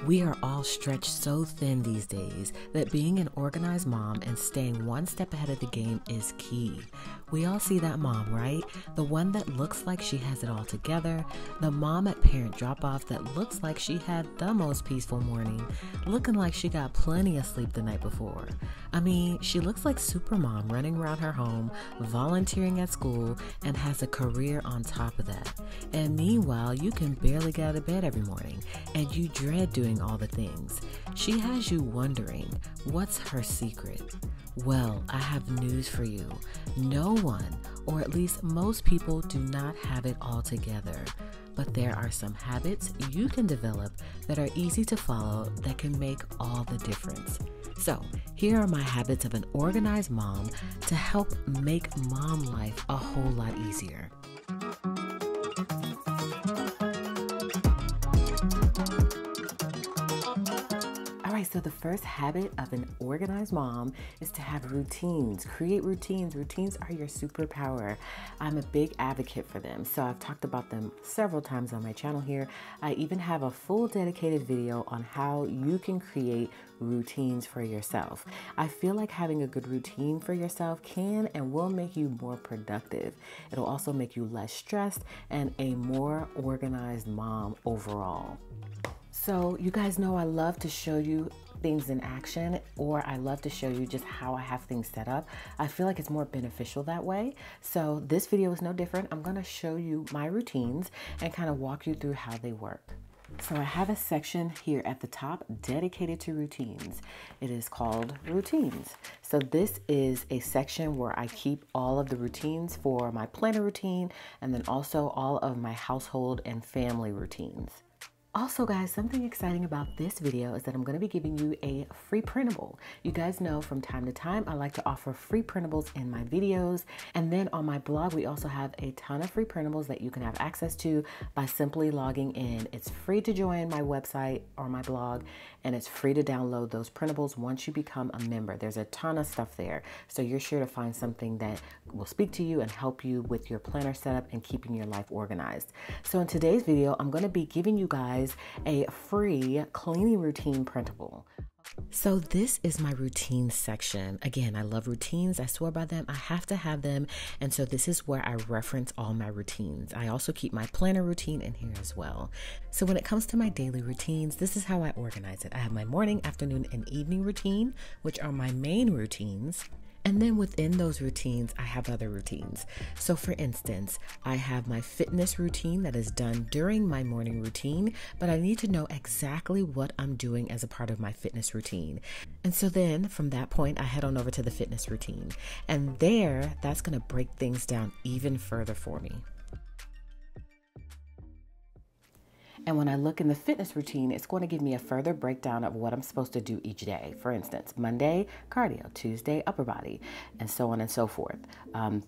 We are all stretched so thin these days that being an organized mom and staying one step ahead of the game is key. We all see that mom, right? The one that looks like she has it all together, the mom at parent drop-off that looks like she had the most peaceful morning, looking like she got plenty of sleep the night before. I mean, she looks like Supermom running around her home, volunteering at school, and has a career on top of that. And meanwhile, you can barely get out of bed every morning, and you dread doing all the things. She has you wondering, what's her secret? Well, I have news for you. No one, or at least most people, do not have it all together. But there are some habits you can develop that are easy to follow that can make all the difference. So, here are my habits of an organized mom to help make mom life a whole lot easier. So the first habit of an organized mom is to have routines. Create routines. Routines are your superpower. I'm a big advocate for them. So I've talked about them several times on my channel here. I even have a full dedicated video on how you can create routines for yourself. I feel like having a good routine for yourself can and will make you more productive. It'll also make you less stressed and a more organized mom overall. So you guys know I love to show you things in action, or I love to show you just how I have things set up. I feel like it's more beneficial that way. So this video is no different. I'm going to show you my routines and kind of walk you through how they work. So I have a section here at the top dedicated to routines. It is called routines. So this is a section where I keep all of the routines for my planner routine and then also all of my household and family routines. Also guys, something exciting about this video is that I'm going to be giving you a free printable. You guys know from time to time I like to offer free printables in my videos, and then on my blog we also have a ton of free printables that you can have access to by simply logging in. It's free to join my website or my blog, and it's free to download those printables once you become a member. There's a ton of stuff there, so you're sure to find something that will speak to you and help you with your planner setup and keeping your life organized. So in today's video I'm going to be giving you guys a free cleaning routine printable. So this is my routine section. Again, I love routines. I swear by them. I have to have them. And so this is where I reference all my routines. I also keep my planner routine in here as well. So when it comes to my daily routines, this is how I organize it. I have my morning, afternoon, and evening routine, which are my main routines. And then within those routines, I have other routines. So for instance, I have my fitness routine that is done during my morning routine, but I need to know exactly what I'm doing as a part of my fitness routine. And so then from that point, I head on over to the fitness routine. And there, that's going to break things down even further for me. And when I look in the fitness routine, it's going to give me a further breakdown of what I'm supposed to do each day. For instance, Monday, cardio, Tuesday, upper body, and so on and so forth.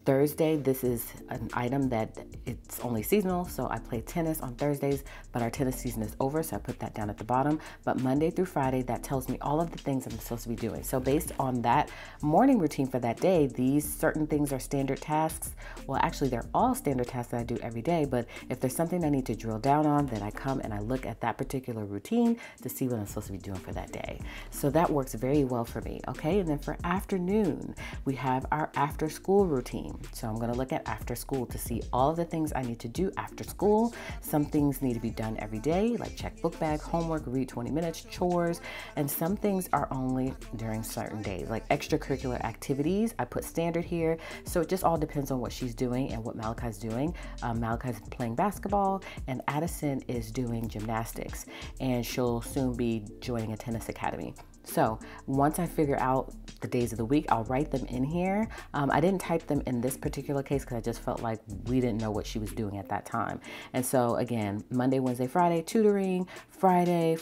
Thursday, this is an item that it's only seasonal, so I play tennis on Thursdays, but our tennis season is over, so I put that down at the bottom. But Monday through Friday, that tells me all of the things I'm supposed to be doing. So based on that morning routine for that day, these certain things are standard tasks. Well, actually, they're all standard tasks that I do every day, but if there's something I need to drill down on, then I come and I look at that particular routine to see what I'm supposed to be doing for that day. So that works very well for me. Okay, and then for afternoon, we have our after school routine. So I'm going to look at after school to see all of the things I need to do after school. Some things need to be done every day, like check book bag, homework, read 20 minutes, chores, and some things are only during certain days, like extracurricular activities. I put standard here, so it just all depends on what she's doing and what Malachi's doing. Malachi's playing basketball and Addison is doing gymnastics, and she'll soon be joining a tennis academy. So once I figure out the days of the week, I'll write them in here. I didn't type them in this particular case because I just felt like we didn't know what she was doing at that time. And so again, Monday, Wednesday, Friday, tutoring, Friday,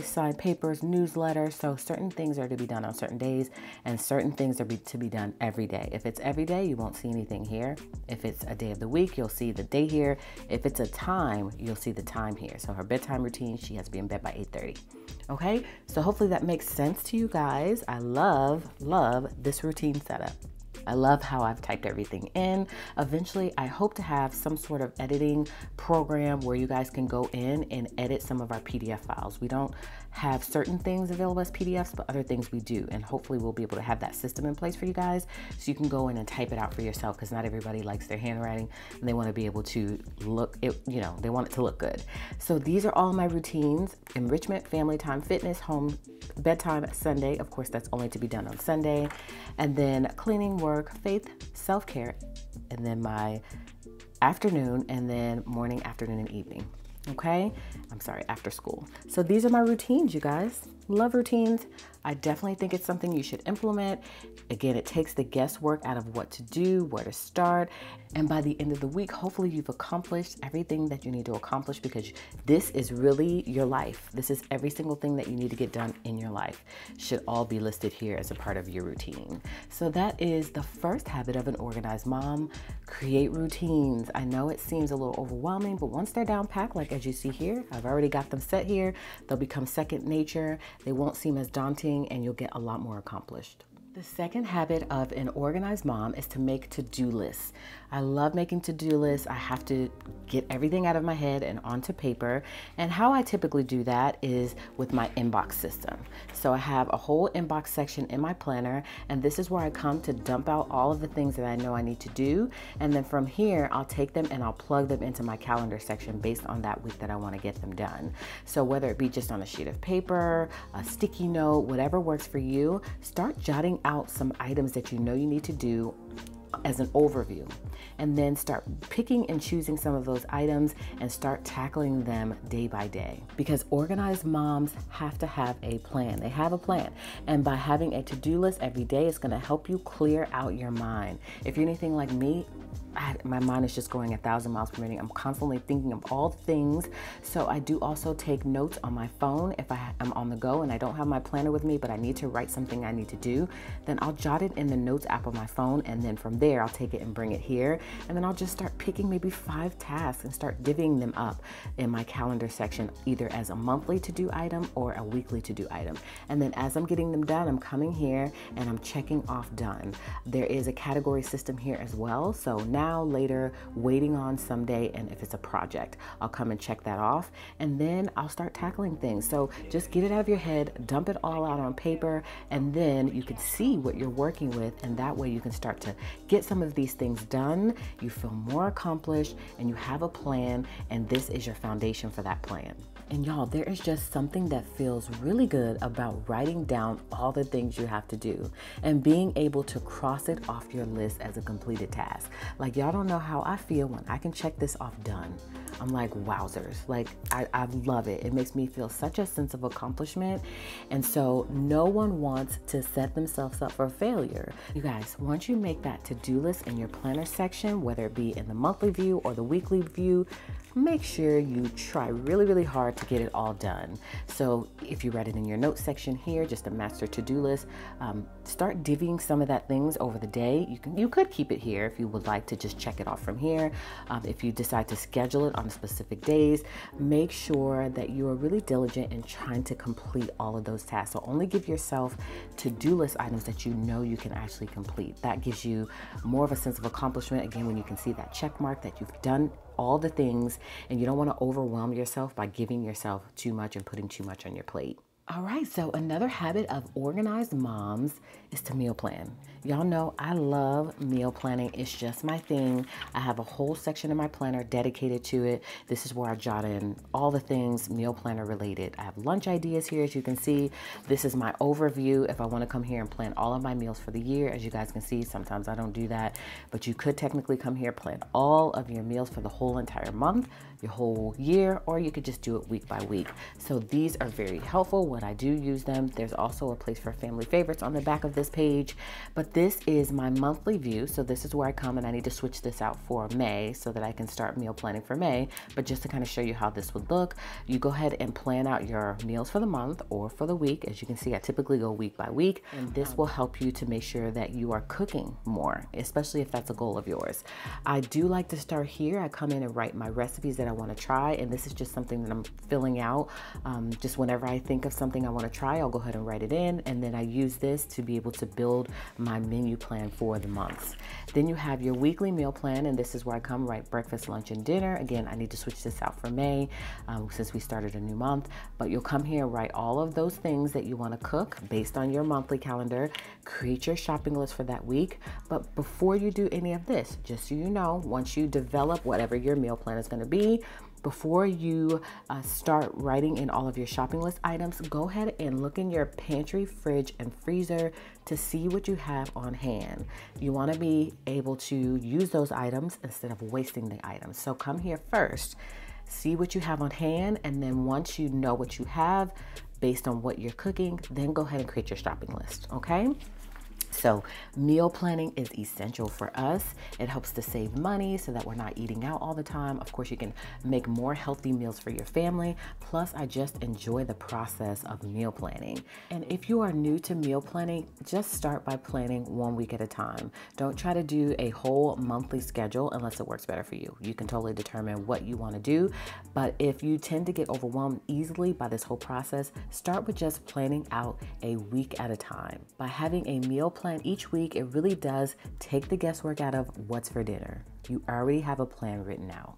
sign papers, newsletter. So certain things are to be done on certain days and certain things are to be done every day. If it's every day, you won't see anything here. If it's a day of the week, you'll see the day here. If it's a time, you'll see the time here. So her bedtime routine, she has to be in bed by 8:30. Okay, so hopefully that makes sense to you guys. I love this routine setup. I love how I've typed everything in. Eventually, I hope to have some sort of editing program where you guys can go in and edit some of our PDF files. We don't have certain things available as PDFs, but other things we do. And hopefully we'll be able to have that system in place for you guys so you can go in and type it out for yourself, because not everybody likes their handwriting and they want to be able to look it, they want it to look good. So these are all my routines: enrichment, family time, fitness, home, bedtime, Sunday. Of course, that's only to be done on Sunday. And then cleaning, work, faith, self-care, and then my afternoon, and then morning, afternoon, and evening. Okay, I'm sorry, after school. So these are my routines, you guys. Love routines. I definitely think it's something you should implement. Again, it takes the guesswork out of what to do, where to start. And by the end of the week, hopefully you've accomplished everything that you need to accomplish, because this is really your life. This is every single thing that you need to get done in your life should all be listed here as a part of your routine. So that is the first habit of an organized mom: create routines. I know it seems a little overwhelming, but once they're down packed, like as you see here, I've already got them set here. They'll become second nature. They won't seem as daunting, and you'll get a lot more accomplished. The second habit of an organized mom is to make to-do lists. I love making to-do lists. I have to get everything out of my head and onto paper. And how I typically do that is with my inbox system. So I have a whole inbox section in my planner, and this is where I come to dump out all of the things that I know I need to do. And then from here, I'll take them and I'll plug them into my calendar section based on that week that I want to get them done. So whether it be just on a sheet of paper, a sticky note, whatever works for you, start jotting out some items that you know you need to do as an overview, and then start picking and choosing some of those items and start tackling them day by day. Because organized moms have to have a plan. They have a plan, and by having a to-do list every day, it's going to help you clear out your mind. If you're anything like me, my mind is just going 1,000 miles per minute. I'm constantly thinking of all things. So I do also take notes on my phone. If I am on the go and I don't have my planner with me, but I need to write something I need to do, then I'll jot it in the notes app on my phone. And then from there, I'll take it and bring it here. And then I'll just start picking maybe 5 tasks and start divvying them up in my calendar section, either as a monthly to-do item or a weekly to-do item. And then as I'm getting them done, I'm coming here and I'm checking off done. There is a category system here as well. So now, later, waiting on someday, and if it's a project, I'll come and check that off, and then I'll start tackling things. So just get it out of your head, dump it all out on paper, and then you can see what you're working with, and that way you can start to get some of these things done. You feel more accomplished, and you have a plan, and this is your foundation for that plan. And y'all, there is just something that feels really good about writing down all the things you have to do and being able to cross it off your list as a completed task. Like, y'all don't know how I feel when I can check this off done. I'm like, wowzers. Like, I love it. It makes me feel such a sense of accomplishment. And so no one wants to set themselves up for failure. You guys, once you make that to-do list in your planner section, whether it be in the monthly view or the weekly view, make sure you try really, really hard to get it all done. So if you write it in your notes section here, just a master to-do list, start divvying some of that things over the day. You could keep it here if you would like to just check it off from here. If you decide to schedule it on specific days, make sure that you are really diligent in trying to complete all of those tasks. So only give yourself to-do list items that you know you can actually complete. That gives you more of a sense of accomplishment. Again, when you can see that check mark that you've done all the things, and you don't want to overwhelm yourself by giving yourself too much and putting too much on your plate. All right, so another habit of organized moms is to meal plan. Y'all know I love meal planning. It's just my thing. I have a whole section in my planner dedicated to it. This is where I jot in all the things meal planner related. I have lunch ideas here, as you can see. This is my overview if I want to come here and plan all of my meals for the year. As you guys can see, sometimes I don't do that, but you could technically come here, plan all of your meals for the whole entire month, your whole year, or you could just do it week by week. So these are very helpful when I do use them. There's also a place for family favorites on the back of this page, but this is my monthly view. So this is where I come, and I need to switch this out for May so that I can start meal planning for May. But just to kind of show you how this would look, you go ahead and plan out your meals for the month or for the week. As you can see, I typically go week by week, and this will help you to make sure that you are cooking more, especially if that's a goal of yours. I do like to start here. I come in and write my recipes that I I want to try, and this is just something that I'm filling out. Just whenever I think of something I want to try, I'll go ahead and write it in, and then I use this to be able to build my menu plan for the months. Then you have your weekly meal plan, and this is where I come write breakfast, lunch, and dinner. Again, I need to switch this out for May since we started a new month, but you'll come here and write all of those things that you want to cook based on your monthly calendar, create your shopping list for that week. But before you do any of this, just so you know, once you develop whatever your meal plan is going to be, before you start writing in all of your shopping list items, go ahead and look in your pantry, fridge, and freezer to see what you have on hand. You want to be able to use those items instead of wasting the items. So come here first, see what you have on hand, and then once you know what you have based on what you're cooking, then go ahead and create your shopping list, okay? So meal planning is essential for us. It helps to save money so that we're not eating out all the time. Of course, you can make more healthy meals for your family. Plus, I just enjoy the process of meal planning. And if you are new to meal planning, just start by planning 1 week at a time. Don't try to do a whole monthly schedule unless it works better for you. You can totally determine what you want to do. But if you tend to get overwhelmed easily by this whole process, start with just planning out a week at a time. By having a meal plan each week, it really does take the guesswork out of what's for dinner. You already have a plan written out.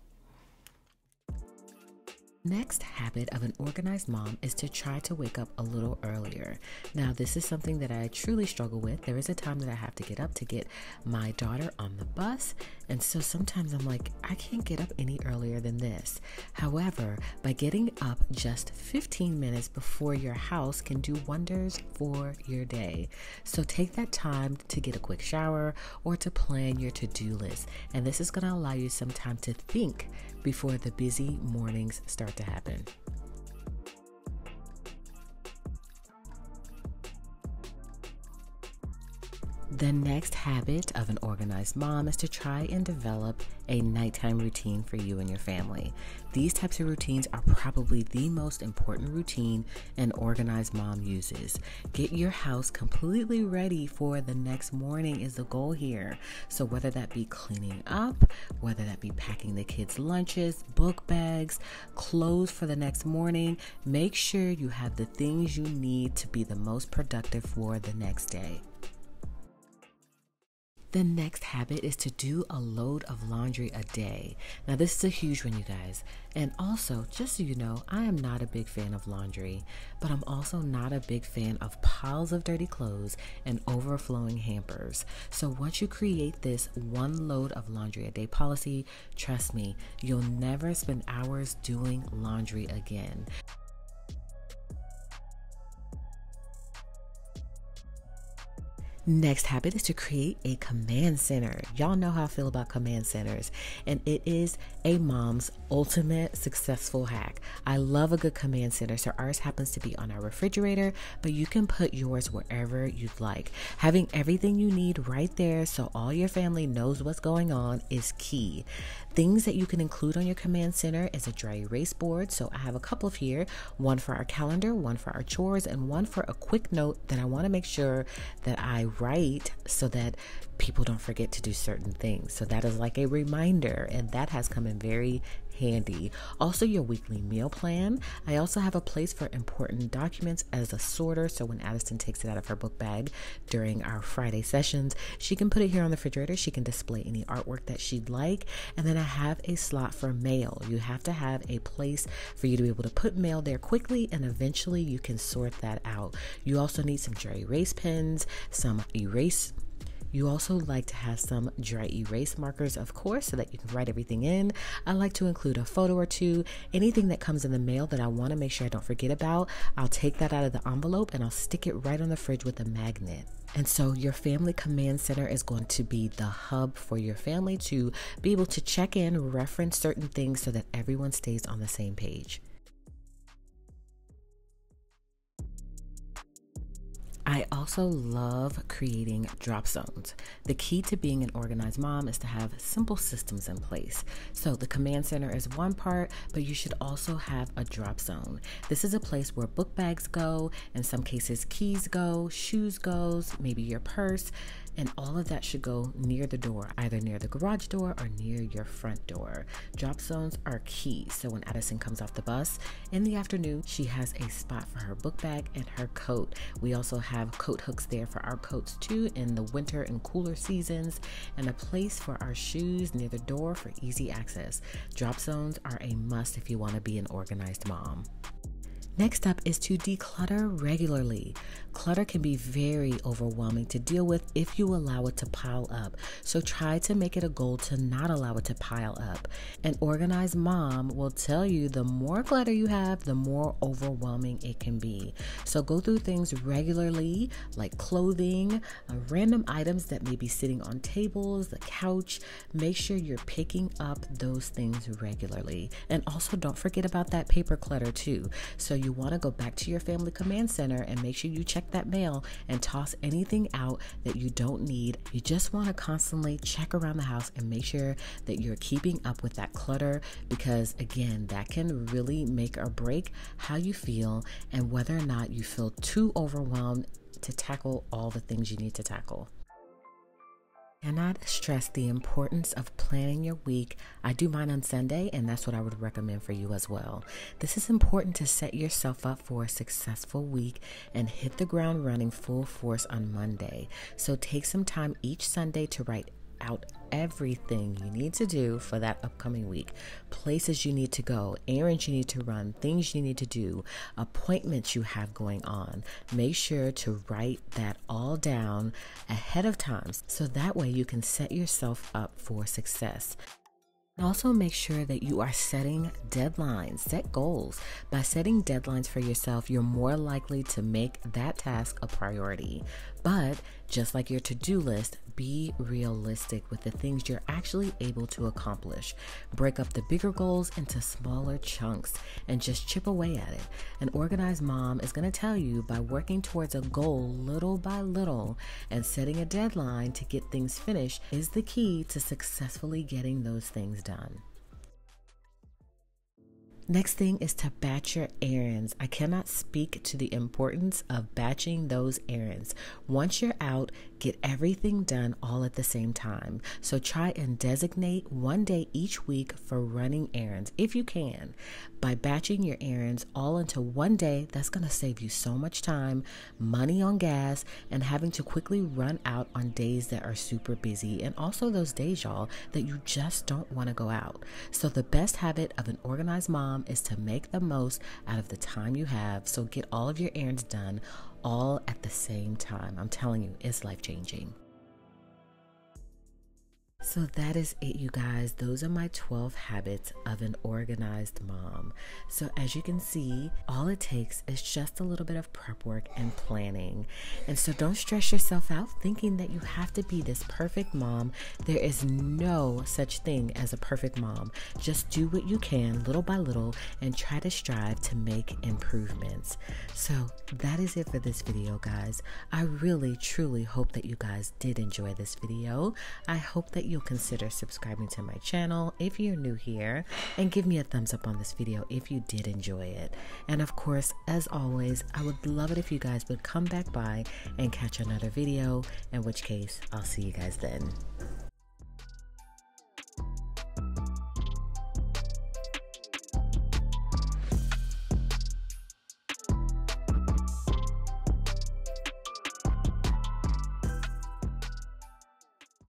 Next habit of an organized mom is to try to wake up a little earlier. Now, this is something that I truly struggle with. There is a time that I have to get up to get my daughter on the bus, and so sometimes I'm like, I can't get up any earlier than this. However, by getting up just 15 minutes before your house can do wonders for your day. So take that time to get a quick shower or to plan your to-do list, and this is going to allow you some time to think before the busy mornings start to happen. The next habit of an organized mom is to try and develop a nighttime routine for you and your family. These types of routines are probably the most important routine an organized mom uses. Get your house completely ready for the next morning is the goal here. So whether that be cleaning up, whether that be packing the kids' lunches, book bags, clothes for the next morning, make sure you have the things you need to be the most productive for the next day. The next habit is to do a load of laundry a day. Now, this is a huge one, you guys. And also, just so you know, I am not a big fan of laundry, but I'm also not a big fan of piles of dirty clothes and overflowing hampers. So once you create this 1 load of laundry a day policy, trust me, you'll never spend hours doing laundry again. Next habit is to create a command center. Y'all know how I feel about command centers, and it is a mom's ultimate successful hack. I love a good command center, so ours happens to be on our refrigerator, but you can put yours wherever you'd like. Having everything you need right there so all your family knows what's going on is key. Things that you can include on your command center is a dry erase board. So I have a couple of here, one for our calendar, one for our chores, and one for a quick note that I want to make sure that I write so that people don't forget to do certain things. So that is like a reminder, and that has come in very handy. Also, your weekly meal plan. I also have a place for important documents as a sorter, so when Addison takes it out of her book bag during our Friday sessions, she can put it here on the refrigerator. She can display any artwork that she'd like. And then I have a slot for mail. You have to have a place for you to be able to put mail there quickly, and eventually you can sort that out. You also need some dry erase pens, some erase. You also like to have some dry erase markers, of course, so that you can write everything in. I like to include a photo or two. Anything that comes in the mail that I want to make sure I don't forget about, I'll take that out of the envelope and I'll stick it right on the fridge with a magnet. And so your family command center is going to be the hub for your family to be able to check in, reference certain things so that everyone stays on the same page. I also love creating drop zones. The key to being an organized mom is to have simple systems in place. So the command center is one part, but you should also have a drop zone. This is a place where book bags go, in some cases keys go, shoes goes, maybe your purse. And all of that should go near the door, either near the garage door or near your front door. Drop zones are key. So when Addison comes off the bus in the afternoon, she has a spot for her book bag and her coat. We also have coat hooks there for our coats too in the winter and cooler seasons, and a place for our shoes near the door for easy access. Drop zones are a must if you want to be an organized mom. Next up is to declutter regularly. Clutter can be very overwhelming to deal with if you allow it to pile up. So try to make it a goal to not allow it to pile up. An organized mom will tell you the more clutter you have, the more overwhelming it can be. So go through things regularly, like clothing, random items that may be sitting on tables, the couch. Make sure you're picking up those things regularly. And also don't forget about that paper clutter too. So you want to go back to your family command center and make sure you check that mail and toss anything out that you don't need. You just want to constantly check around the house and make sure that you're keeping up with that clutter, because again, that can really make or break how you feel and whether or not you feel too overwhelmed to tackle all the things you need to tackle. Cannot stress the importance of planning your week. I do mine on Sunday, and that's what I would recommend for you as well. This is important to set yourself up for a successful week and hit the ground running full force on Monday. So take some time each Sunday to write out everything you need to do for that upcoming week. Places you need to go, errands you need to run, things you need to do, appointments you have going on. Make sure to write that all down ahead of time so that way you can set yourself up for success. Also make sure that you are setting deadlines, set goals. By setting deadlines for yourself, you're more likely to make that task a priority. But just like your to-do list, be realistic with the things you're actually able to accomplish. Break up the bigger goals into smaller chunks and just chip away at it. An organized mom is going to tell you by working towards a goal little by little and setting a deadline to get things finished is the key to successfully getting those things done. Next thing is to batch your errands. I cannot speak to the importance of batching those errands. Once you're out, get everything done all at the same time. So try and designate one day each week for running errands if you can. By batching your errands all into one day, that's going to save you so much time, money on gas, and having to quickly run out on days that are super busy, and also those days, y'all, that you just don't want to go out. So the best habit of an organized mom is to make the most out of the time you have. So get all of your errands done all at the same time. I'm telling you, it's life-changing. So that is it, you guys. Those are my 12 habits of an organized mom. So as you can see, all it takes is just a little bit of prep work and planning. And so don't stress yourself out thinking that you have to be this perfect mom. There is no such thing as a perfect mom. Just do what you can little by little and try to strive to make improvements. So that is it for this video, guys. I really, truly hope that you guys did enjoy this video. I hope that you'll consider subscribing to my channel if you're new here, and give me a thumbs up on this video if you did enjoy it. And of course, as always, I would love it if you guys would come back by and catch another video, in which case I'll see you guys then.